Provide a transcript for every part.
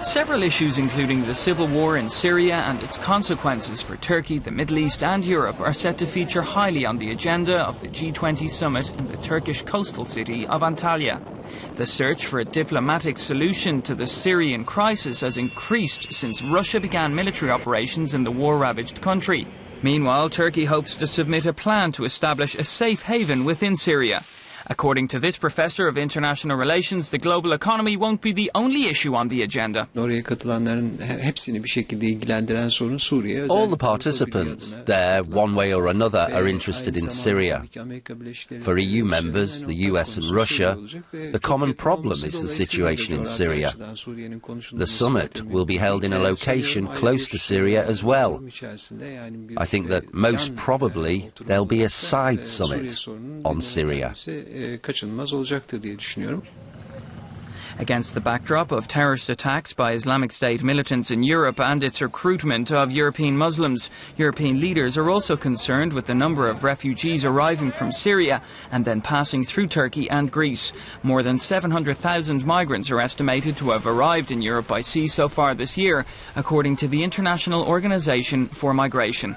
Several issues, including the civil war in Syria and its consequences for Turkey, the Middle East and Europe, are set to feature highly on the agenda of the G20 Summit in the Turkish coastal city of Antalya. The search for a diplomatic solution to the Syrian crisis has increased since Russia began military operations in the war-ravaged country. Meanwhile, Turkey hopes to submit a plan to establish a safe haven within Syria. According to this professor of international relations, the global economy won't be the only issue on the agenda. All the participants there, one way or another, are interested in Syria. For EU members, the US and Russia, the common problem is the situation in Syria. The summit will be held in a location close to Syria as well. I think that most probably there'll be a side summit on Syria. Against the backdrop of terrorist attacks by Islamic State militants in Europe and its recruitment of European Muslims, European leaders are also concerned with the number of refugees arriving from Syria and then passing through Turkey and Greece. More than 700,000 migrants are estimated to have arrived in Europe by sea so far this year, according to the International Organization for Migration.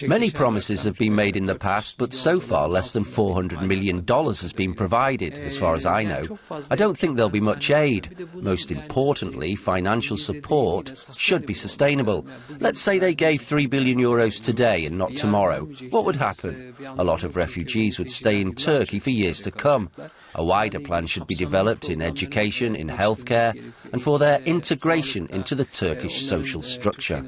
Many promises have been made in the past, but so far less than $400 million has been provided, as far as I know. I don't think there'll be much aid. Most importantly, financial support should be sustainable. Let's say they gave €3 billion today and not tomorrow. What would happen? A lot of refugees would stay in Turkey for years to come. A wider plan should be developed in education, in healthcare, and for their integration into the Turkish social structure.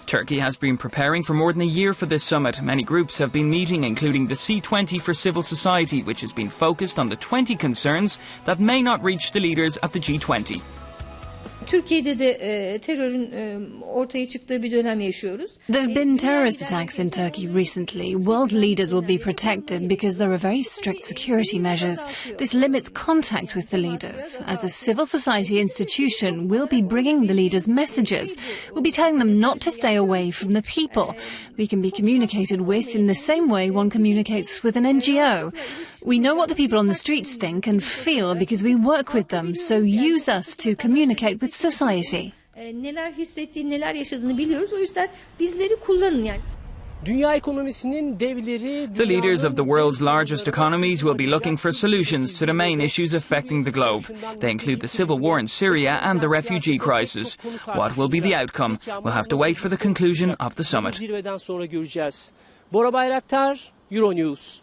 Turkey has been preparing for more than a year for this summit. Many groups have been meeting, including the C20 for Civil Society, which has been focused on the 20 concerns that may not reach the leaders at the G20. Türkiye'de de terörün ortaya çıktığı bir dönem yaşıyoruz. There have been terrorist attacks in Turkey recently. World leaders will be protected because there are very strict security measures. This limits contact with the leaders. As a civil society institution, we'll be bringing the leaders messages. We'll be telling them not to stay away from the people. We can be communicated with in the same way one communicates with an NGO. We know what the people on the streets think and feel because we work with them, so use us to communicate with society. Neler hissettiğini, neler yaşadığını biliyoruz. O yüzden bizleri kullanın yani. The leaders of the world's largest economies will be looking for solutions to the main issues affecting the globe. They include the civil war in Syria and the refugee crisis. What will be the outcome? We'll have to wait for the conclusion of the summit. Bora Bayraktar, Euronews.